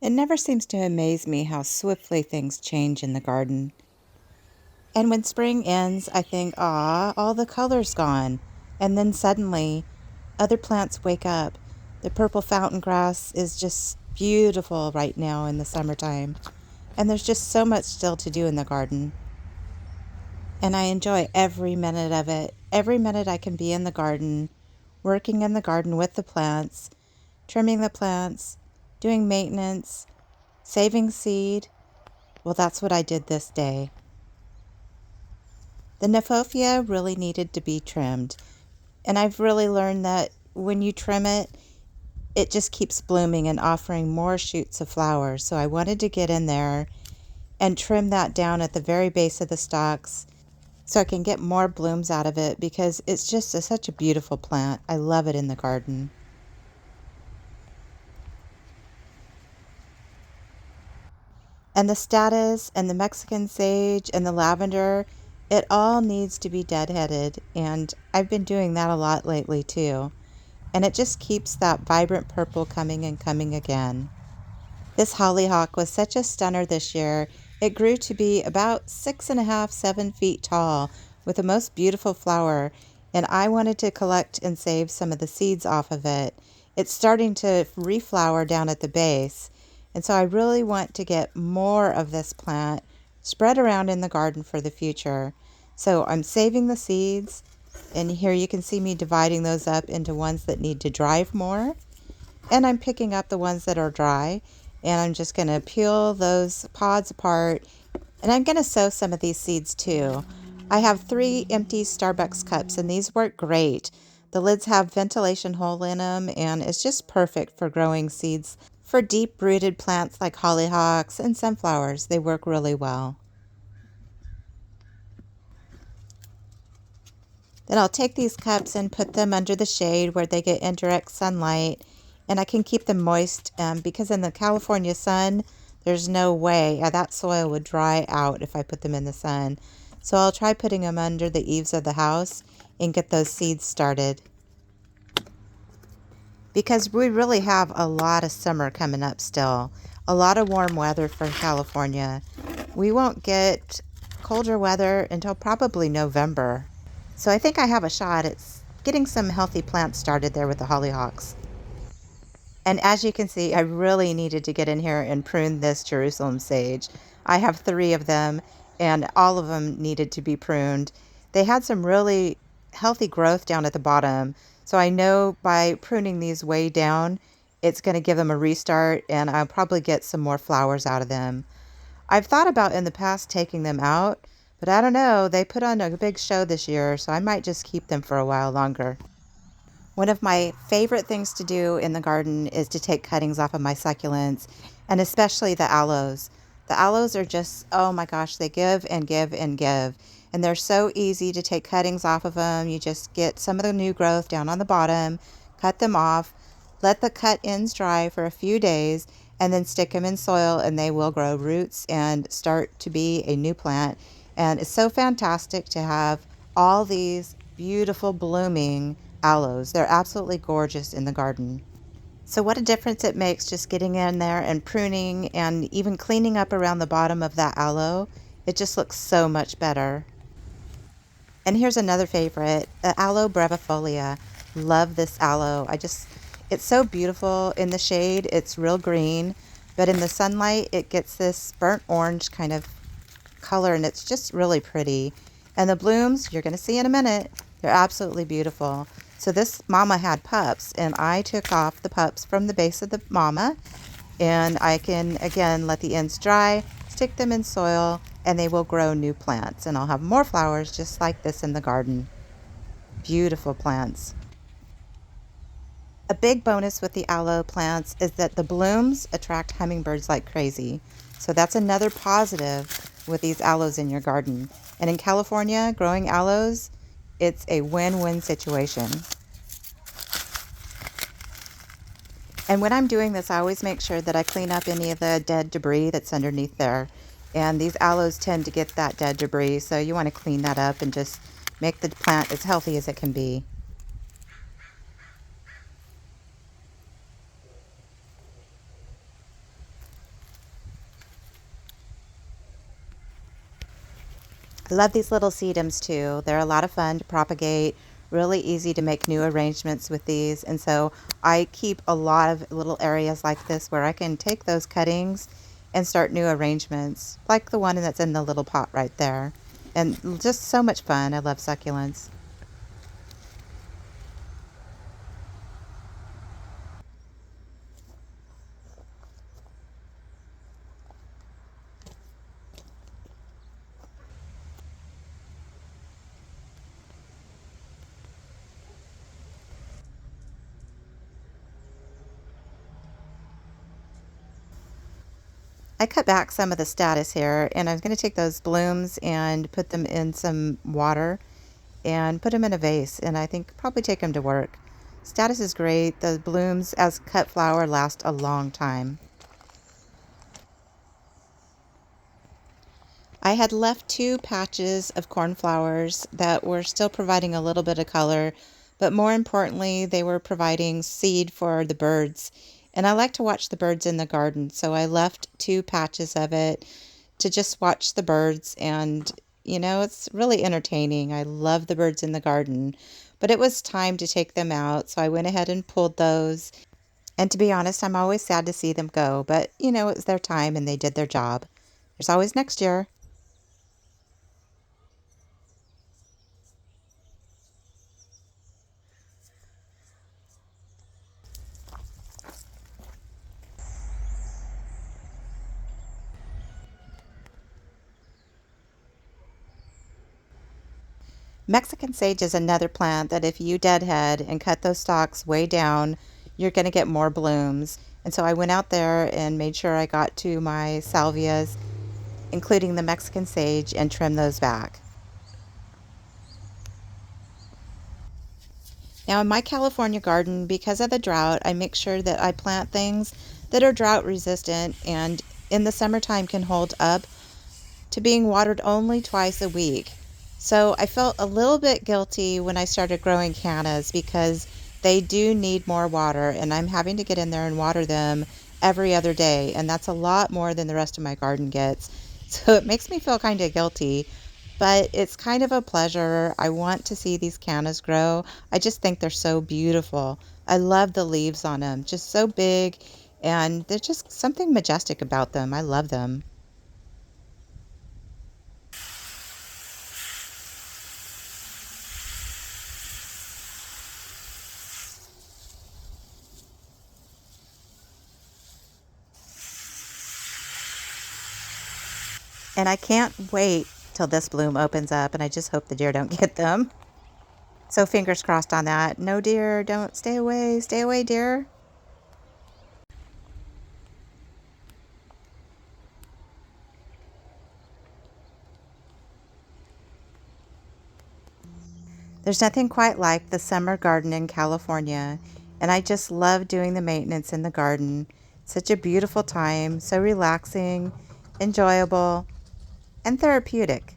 It never seems to amaze me how swiftly things change in the garden. And when spring ends, I think, ah, all the color's gone. And then suddenly, other plants wake up. The purple fountain grass is just beautiful right now in the summertime. And there's just so much still to do in the garden. And I enjoy every minute of it. Every minute I can be in the garden, working in the garden with the plants, trimming the plants, doing maintenance, saving seed. Well, that's what I did this day. The Nephofia really needed to be trimmed, and I've really learned that when you trim it, it just keeps blooming and offering more shoots of flowers. So I wanted to get in there and trim that down at the very base of the stalks so I can get more blooms out of it because it's just such a beautiful plant. I love it in the garden. And the statice and the Mexican sage and the lavender, it all needs to be deadheaded. And I've been doing that a lot lately too. And it just keeps that vibrant purple coming and coming again. This hollyhock was such a stunner this year. It grew to be about 6.5, 7 feet tall with the most beautiful flower. And I wanted to collect and save some of the seeds off of it. It's starting to reflower down at the base. And so I really want to get more of this plant spread around in the garden for the future. So I'm saving the seeds. And here you can see me dividing those up into ones that need to dry more. And I'm picking up the ones that are dry. And I'm just going to peel those pods apart. And I'm going to sow some of these seeds too. I have 3 empty Starbucks cups and these work great. The lids have ventilation hole in them and it's just perfect for growing seeds for deep-rooted plants like hollyhocks and sunflowers. They work really well. Then I'll take these cups and put them under the shade where they get indirect sunlight, and I can keep them moist because in the California sun, there's no way that soil would dry out if I put them in the sun. So I'll try putting them under the eaves of the house and get those seeds started. Because we really have a lot of summer coming up still. A lot of warm weather for California. We won't get colder weather until probably November. So I think I have a shot at getting some healthy plants started there with the hollyhocks. And as you can see, I really needed to get in here and prune this Jerusalem sage. I have 3 of them and all of them needed to be pruned. They had some really healthy growth down at the bottom. So I know by pruning these way down, it's going to give them a restart and I'll probably get some more flowers out of them. I've thought about in the past taking them out, but I don't know. They put on a big show this year, so I might just keep them for a while longer. One of my favorite things to do in the garden is to take cuttings off of my succulents, and especially the aloes. The aloes are just, oh my gosh, they give and give and give. And they're so easy to take cuttings off of them. You just get some of the new growth down on the bottom, cut them off, let the cut ends dry for a few days, and then stick them in soil and they will grow roots and start to be a new plant. And it's so fantastic to have all these beautiful blooming aloes. They're absolutely gorgeous in the garden. So what a difference it makes just getting in there and pruning and even cleaning up around the bottom of that aloe. It just looks so much better. And here's another favorite, the aloe brevafolia. Love this aloe. It's so beautiful in the shade. It's real green, but in the sunlight, it gets this burnt orange kind of color, and it's just really pretty. And the blooms, you're going to see in a minute, they're absolutely beautiful. So this mama had pups, and I took off the pups from the base of the mama, and I can, again, let the ends dry, stick them in soil, and they will grow new plants. And I'll have more flowers just like this in the garden. Beautiful plants. A big bonus with the aloe plants is that the blooms attract hummingbirds like crazy. So that's another positive with these aloes in your garden. And in California, growing aloes, it's a win-win situation. And when I'm doing this, I always make sure that I clean up any of the dead debris that's underneath there. And these aloes tend to get that dead debris, so you want to clean that up and just make the plant as healthy as it can be. I love these little sedums too. They're a lot of fun to propagate, really easy to make new arrangements with these. And so I keep a lot of little areas like this where I can take those cuttings and start new arrangements, like the one that's in the little pot right there. And just so much fun. I love succulents. I cut back some of the status here, and I'm going to take those blooms and put them in some water and put them in a vase, and I think probably take them to work. Status is great. The blooms as cut flower last a long time. I had left two patches of cornflowers that were still providing a little bit of color, but more importantly, they were providing seed for the birds. And I like to watch the birds in the garden, so I left two patches of it to just watch the birds. And, it's really entertaining. I love the birds in the garden, but it was time to take them out, so I went ahead and pulled those. And to be honest, I'm always sad to see them go, but, it was their time and they did their job. There's always next year. Mexican sage is another plant that if you deadhead and cut those stalks way down, you're going to get more blooms. And so I went out there and made sure I got to my salvias, including the Mexican sage, and trimmed those back. Now in my California garden, because of the drought, I make sure that I plant things that are drought resistant and in the summertime can hold up to being watered only twice a week. So I felt a little bit guilty when I started growing cannas because they do need more water, and I'm having to get in there and water them every other day, and that's a lot more than the rest of my garden gets. So it makes me feel kind of guilty, but it's kind of a pleasure. I want to see these cannas grow. I just think they're so beautiful. I love the leaves on them, just so big, and there's just something majestic about them. I love them. And I can't wait till this bloom opens up, and I just hope the deer don't get them. So fingers crossed on that. No deer, don't stay away. Stay away, deer. There's nothing quite like the summer garden in California, and I just love doing the maintenance in the garden. Such a beautiful time, so relaxing, enjoyable, and therapeutic.